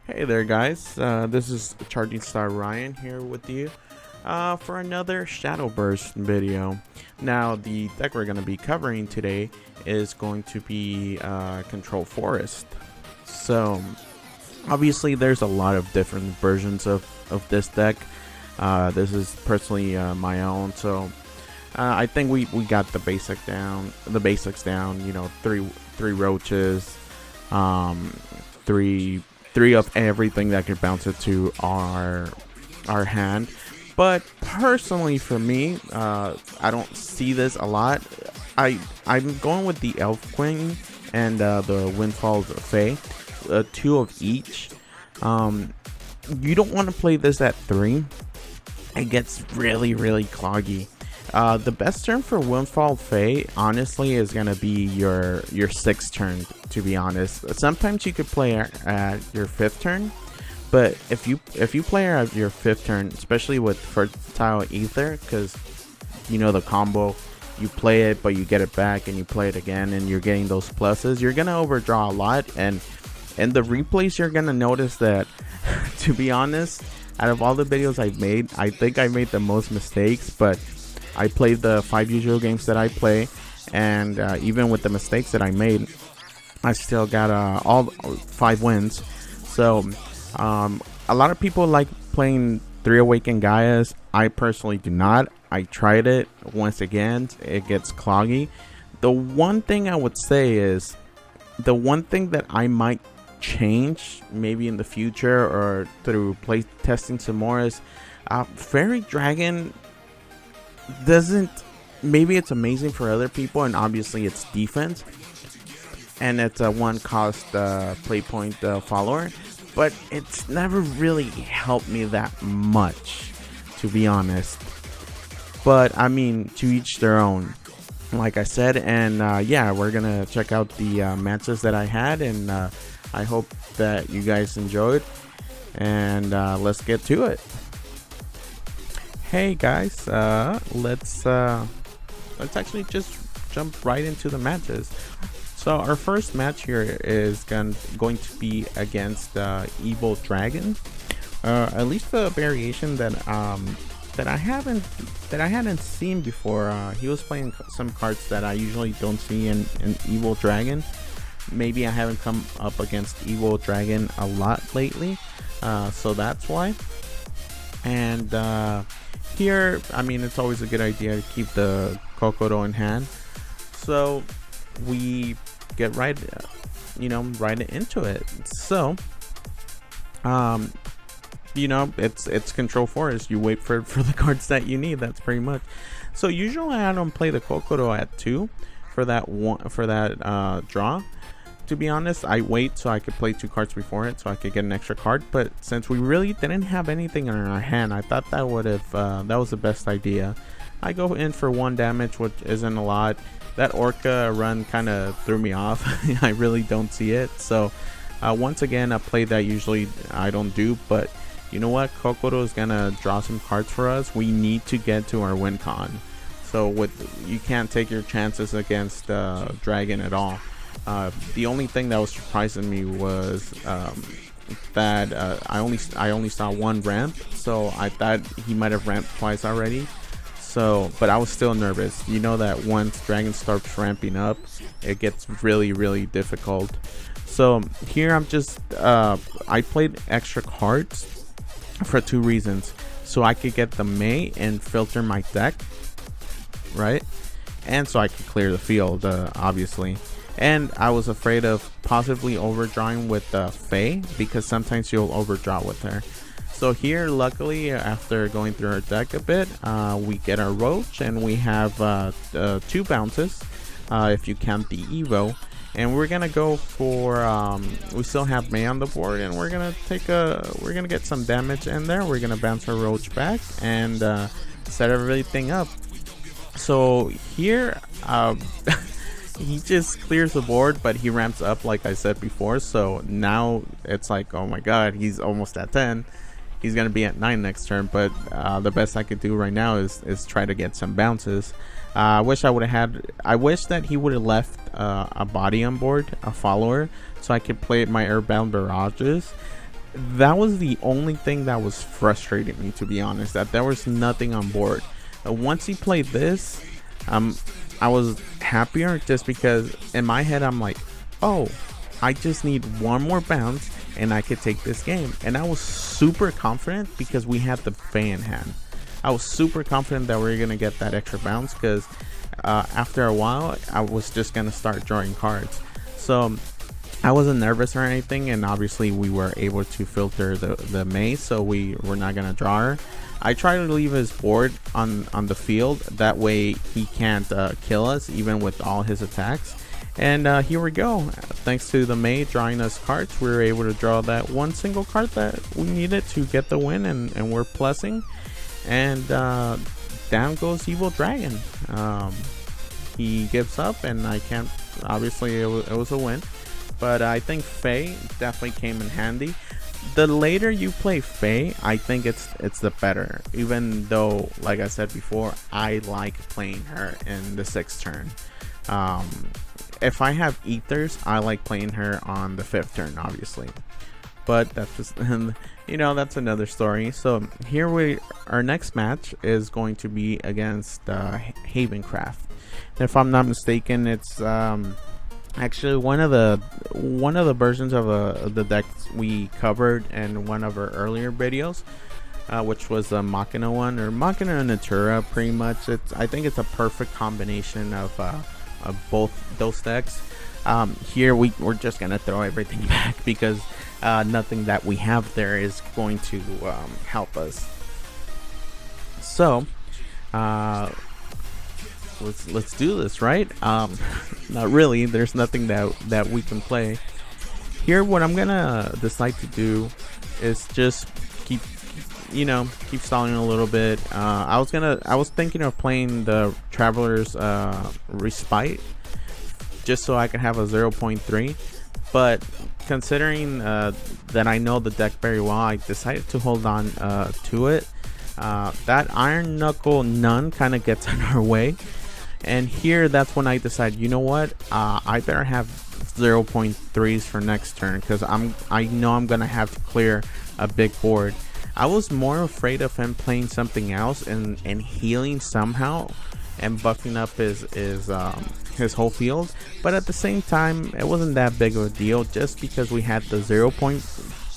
Hey there guys, this is Charging Star Ryan here with you for another Shadowverse video. Now the deck we're going to be covering today is going to be Control Forest. So obviously there's a lot of different versions of this deck. This is personally my own, so I think we got the basics down, you know, three roaches, three of everything that could bounce it to our hand. But personally for me, I don't see this a lot. I'm going with the Elf Queen and the Windfall Fae, two of each. You don't want to play this at 3. It gets really cloggy. The best turn for Windfall Fae honestly is gonna be your 6th turn, to be honest. Sometimes you could play at your 5th turn, but if you play her at your 5th turn, especially with Fertile Ether, because you know the combo, you play it but you get it back and you play it again and you're getting those pluses, you're gonna overdraw a lot. And in the replays you're gonna notice that to be honest, out of all the videos I've made, I think I made the most mistakes, but I played the 5 usual games that I play, and even with the mistakes that I made, I still got all 5 wins. So a lot of people like playing 3 Awakened Gaias. I personally do not. I tried it once again. It gets cloggy. The one thing I would say is, the one thing that I might change maybe in the future or through play testing some more is Fairy Dragon doesn't, maybe it's amazing for other people and obviously it's defense and it's a 1 cost play point follower, but it's never really helped me that much, to be honest. But I mean, to each their own, like I said. And yeah, we're gonna check out the matches that I had, and I hope that you guys enjoyed, and let's get to it. Hey guys, let's actually just jump right into the matches. So our first match here is going to be against Evil Dragon. At least the variation that I hadn't seen before. He was playing some cards that I usually don't see in Evil Dragon. Maybe I haven't come up against Evil Dragon a lot lately, so that's why. And here, I mean, it's always a good idea to keep the Kokoro in hand. So we get right into it. So, you know, it's Control Forest. You wait for the cards that you need. That's pretty much. So usually I don't play the Kokoro at 2 for that draw. To be honest, I wait so I could play 2 cards before it so I could get an extra card. But since we really didn't have anything in our hand, I thought that would have that was the best idea. I go in for 1 damage, which isn't a lot. That Orca run kind of threw me off. I really don't see it. So once again, a play that usually I don't do, but you know what? Kokoro is gonna draw some cards for us. We need to get to our win con. So you can't take your chances against Dragon at all. The only thing that was surprising me was that I only saw 1 ramp, so I thought he might have ramped twice already. So, but I was still nervous. You know that once Dragon starts ramping up, it gets really difficult. So here I'm just I played extra cards for 2 reasons: so I could get the May and filter my deck, right, and so I could clear the field, obviously. And I was afraid of possibly overdrawing with Faye, because sometimes you'll overdraw with her. So here, luckily, after going through our deck a bit, we get our Roach, and we have 2 bounces, if you count the Evo. And we're gonna go for we still have May on the board, and we're gonna get some damage in there. We're gonna bounce our Roach back and set everything up. So here, he just clears the board, but he ramps up like I said before. So now it's like, oh my god, he's almost at 10. He's gonna be at 9 next turn. But the best I could do right now is try to get some bounces. I wish that he would have left a body on board, a follower, so I could play my Airbound Barrages. that was the only thing that was frustrating me, to be honest, that there was nothing on board. Once he played this, I was happier, just because in my head I'm like, oh, I just need one more bounce and I could take this game. And I was super confident because we had the Fae in hand. I was super confident that we were gonna get that extra bounce, because after a while I was just gonna start drawing cards. So I wasn't nervous or anything, and obviously we were able to filter the May, so we were not gonna draw her. I try to leave his board on the field, that way he can't kill us even with all his attacks. And here we go. Thanks to the May drawing us cards, we were able to draw that one single card that we needed to get the win, and we're plussing. And down goes Evil Dragon. He gives up, and I can't. Obviously, it was a win, but I think Fae definitely came in handy. The later you play Fae, I think it's the better. Even though, like I said before, I like playing her in the 6th turn. If I have Ethers, I like playing her on the 5th turn, obviously. But that's just, that's another story. So here our next match is going to be against Havencraft. And if I'm not mistaken, it's actually one of the versions of the decks we covered in one of our earlier videos, which was the Machina one, or Machina and Natura. Pretty much, I think it's a perfect combination of both those decks. Here we're just gonna throw everything back, because nothing that we have there is going to help us. So let's do this, right? Not really. There's nothing that we can play here. What I'm gonna decide to do is just keep stalling a little bit. I was thinking of playing the Traveler's Respite, just so I can have a 0.3, but considering that I know the deck very well, I decided to hold on to it. That Iron Knuckle Nun kind of gets in our way, and here that's when I decide, you know what, I better have 0.3s for next turn, because I know I'm gonna have to clear a big board. I was more afraid of him playing something else and healing somehow and buffing up his whole field, but at the same time it wasn't that big of a deal, just because we had the 0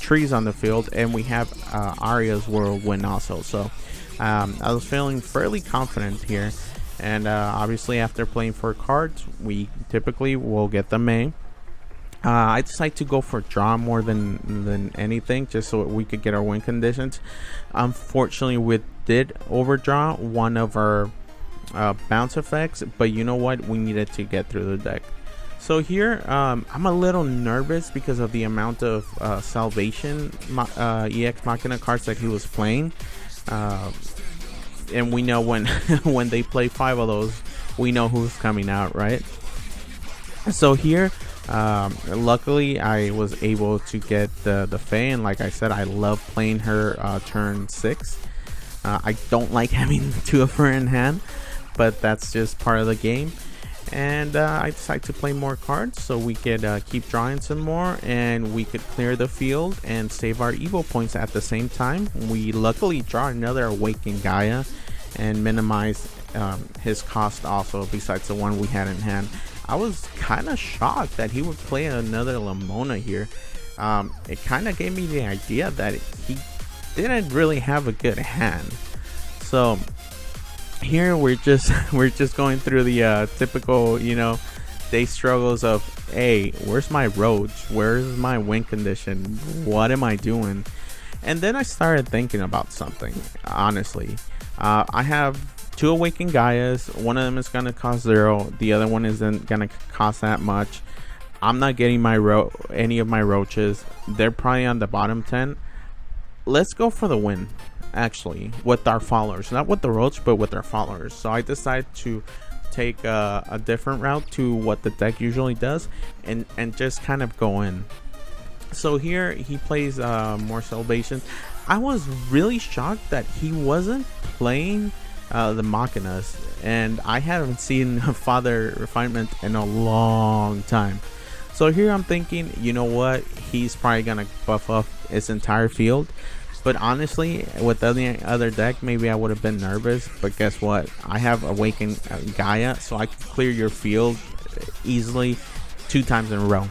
trees on the field, and we have Arya's Whirlwind also. So I was feeling fairly confident here, and obviously after playing 4 cards, we typically will get the May. I decided to go for draw more than anything, just so we could get our win conditions. Unfortunately, we did overdraw one of our bounce effects, but you know what, we needed to get through the deck. So here I'm a little nervous because of the amount of Salvation EX Machina cards that he was playing, and we know when when they play 5 of those, we know who's coming out, right? So here luckily I was able to get the Fae, and like I said, I love playing her turn 6. I don't like having 2 of her in hand, but that's just part of the game. And I decided to play more cards so we could keep drawing some more, and we could clear the field and save our evil points at the same time. We luckily draw another Awakened Gaia and minimize his cost also, besides the one we had in hand. I was kind of shocked that he would play another Lamona here. It kind of gave me the idea that he didn't really have a good hand. So here we're just going through the typical day struggles of, hey, where's my roach, where's my win condition, what am I doing? And then I started thinking about something. Honestly, I have 2 Awakened Gaias. One of them is gonna cost 0, the other one isn't gonna cost that much. I'm not getting any of my roaches. They're probably on the bottom 10. Let's go for the win, actually, with our followers, not with the roach, but with our followers. So I decided to take a different route to what the deck usually does, and just kind of go in. So here he plays more Salvation. I was really shocked that he wasn't playing the Machinas, and I haven't seen Father Refinement in a long time. So here I'm thinking, you know what, he's probably gonna buff up his entire field. But honestly, with any other deck, maybe I would have been nervous. But guess what? I have Awakened Gaia, so I can clear your field easily 2 times in a row.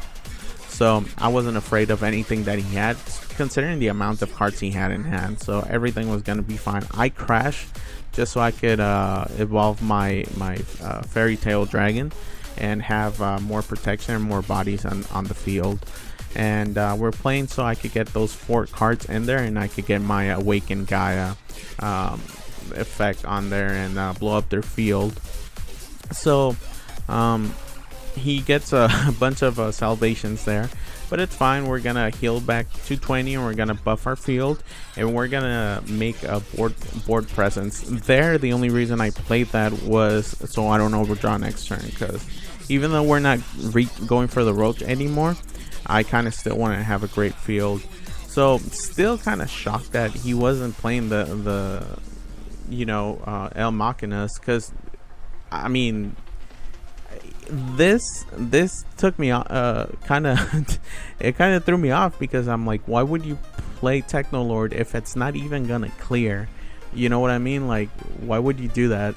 So I wasn't afraid of anything that he had, considering the amount of cards he had in hand. So everything was gonna be fine. I crashed just so I could evolve my Fairy Tail Dragon and have more protection and more bodies on the field. And we're playing so I could get those 4 cards in there, and I could get my Awakened Gaia effect on there and blow up their field. So he gets a bunch of salvations there, but it's fine. We're gonna heal back 220, and we're gonna buff our field, and we're gonna make a board presence there. The only reason I played that was so I don't overdraw next turn, because even though we're not going for the roach anymore, I kind of still want to have a great field. So still kind of shocked that he wasn't playing the El Machinas, because I mean, this took me kind of it kind of threw me off, because I'm like, why would you play Technolord if it's not even gonna clear? You know what I mean? Like, why would you do that?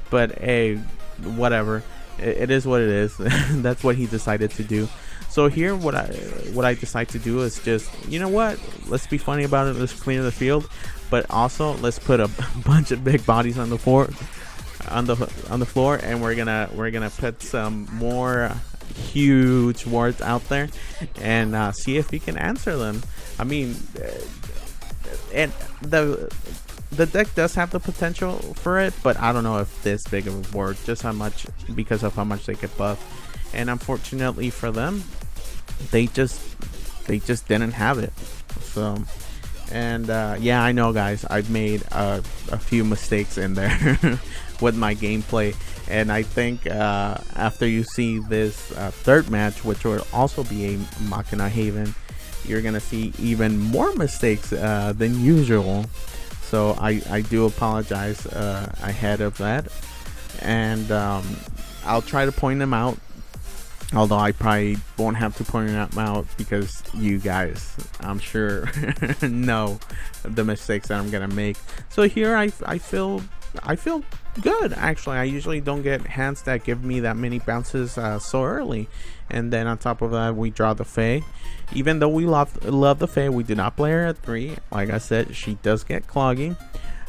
But hey, whatever, it is what it is. That's what he decided to do. So here, what I decide to do is just, you know what, let's be funny about it. Let's clear the field, but also let's put a bunch of big bodies on the floor, and we're gonna put some more huge wards out there and see if we can answer them. I mean, and the deck does have the potential for it, but I don't know if this big of a ward, just how much, because of how much they could buff. And unfortunately for them, they just didn't have it. So, and yeah, I know, guys, I've made a few mistakes in there with my gameplay, and I think after you see this third match, which will also be a Machina Haven, you're gonna see even more mistakes than usual. So I do apologize ahead of that, and I'll try to point them out. Although I probably won't have to point them out, because you guys, I'm sure, know the mistakes that I'm gonna make. So here I feel good, actually. I usually don't get hands that give me that many bounces so early. And then on top of that, we draw the Fae. Even though we love the Fae, we did not play her at 3. Like I said, she does get clogging.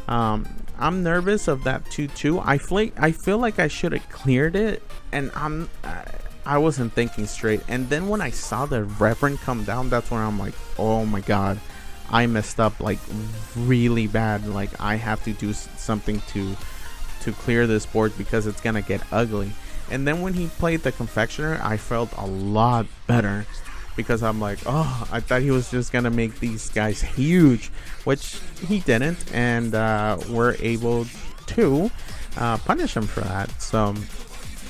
I'm nervous of that 2/2. I feel like I should have cleared it, and I wasn't thinking straight. And then when I saw the Reverend come down, that's when I'm like, oh my god, I messed up like really bad. Like, I have to do something to clear this board, because it's gonna get ugly. And then when he played the Confectioner, I felt a lot better, because I'm like, oh, I thought he was just gonna make these guys huge, which he didn't, and we're able to punish him for that. So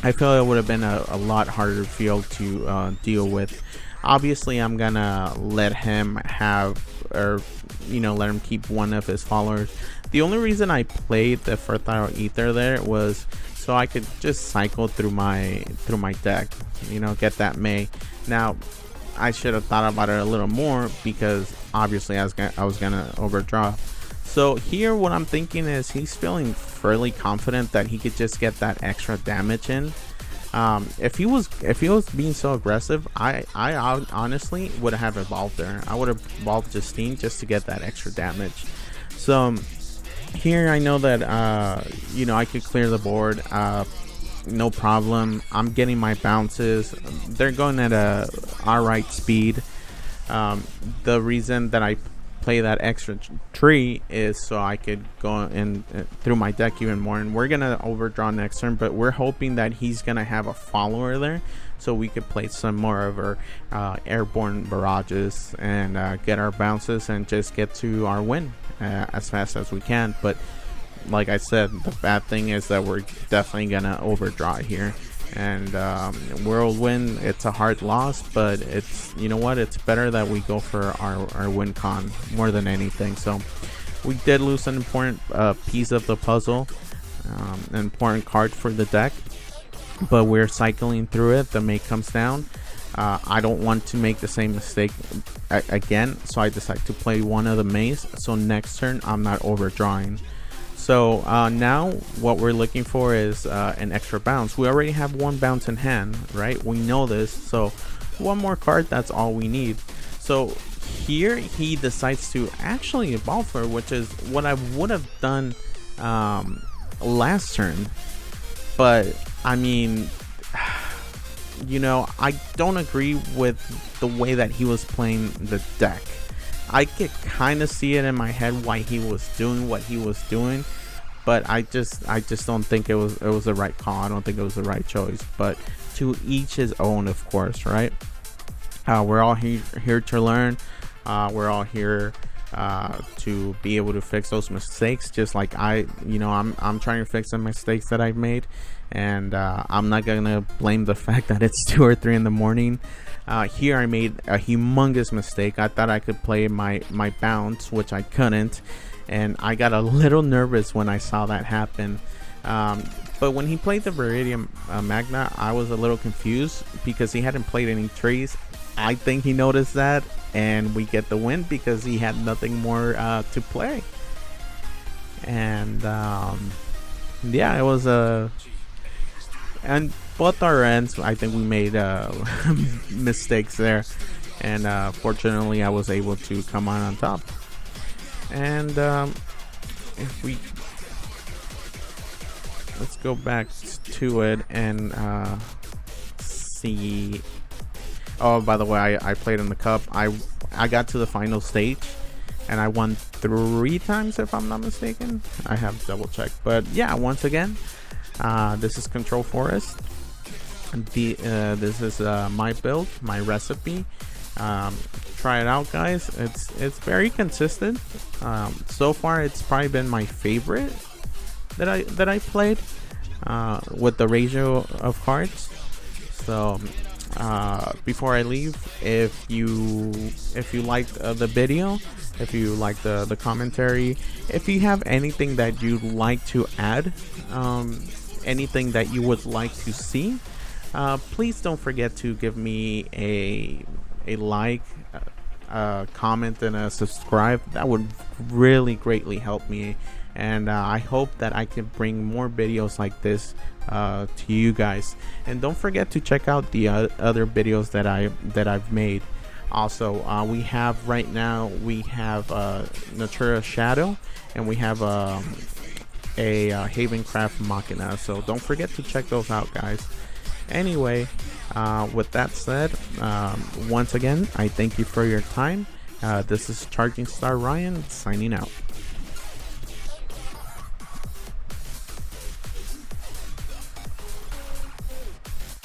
I feel it would have been a lot harder field to deal with. Obviously, I'm gonna let him have, or let him keep one of his followers. The only reason I played the Fertile Ether there was so I could just cycle through my deck, get that May. Now, I should have thought about it a little more, because obviously I was gonna overdraw. So here, what I'm thinking is he's feeling fairly confident that he could just get that extra damage in. If he was being so aggressive, I honestly would have evolved there. I would have evolved Justine just to get that extra damage. So here, I know that I could clear the board, no problem. I'm getting my bounces. They're going at a alright speed. The reason that I play that extra tree is so I could go in through my deck even more, and we're gonna overdraw next turn, but we're hoping that he's gonna have a follower there, so we could play some more of our airborne barrages and get our bounces and just get to our win as fast as we can. But like I said, the bad thing is that we're definitely gonna overdraw here, and whirlwind, it's a hard loss, but it's, you know what, it's better that we go for our win con more than anything. So we did lose an important piece of the puzzle, an important card for the deck, but we're cycling through it. The May comes down, I don't want to make the same mistake again, so I decide to play one of the maze, so next turn I'm not overdrawing. So now what we're looking for is an extra bounce. We already have one bounce in hand, right? We know this, so one more card, that's all we need. So here he decides to actually evolve for, which is what I would have done last turn. But I mean, you know, I don't agree with the way that he was playing the deck. I could kind of see it in my head why he was doing what he was doing, but I just don't think it was the right call. I don't think it was the right choice. But to each his own, of course, right? We're all here to learn. We're all here to be able to fix those mistakes, just like I'm trying to fix the mistakes that I've made, and I'm not gonna blame the fact that it's 2 or 3 in the morning. Here I made a humongous mistake. I thought I could play my bounce, which I couldn't, and I got a little nervous when I saw that happen. But when he played the Viridian Magna, I was a little confused because he hadn't played any trees. I think he noticed that, and we get the win because he had nothing more to play. And yeah, it was and both our ends, I think we made mistakes there, and fortunately I was able to come on top. And if we let's go back to it and see. Oh, by the way, I played in the cup. I got to the final stage and I won 3 times, if I'm not mistaken. I have to double check, but yeah, once again, this is Control Forest. This is my build, my recipe. Try it out, guys. It's very consistent. So far it's probably been my favorite that I played with the ratio of cards. So before I leave, if you liked the video, if you like the commentary, if you have anything that you'd like to add, anything that you would like to see, please don't forget to give me a like, comment, and a subscribe. That would really greatly help me, and I hope that I can bring more videos like this to you guys. And don't forget to check out the other videos that I've made. Also, we have right now, we have Natura Shadow, and we have a Havencraft Machina, so don't forget to check those out, guys. Anyway, with that said, once again, I thank you for your time. This is Charging Star Ryan signing out.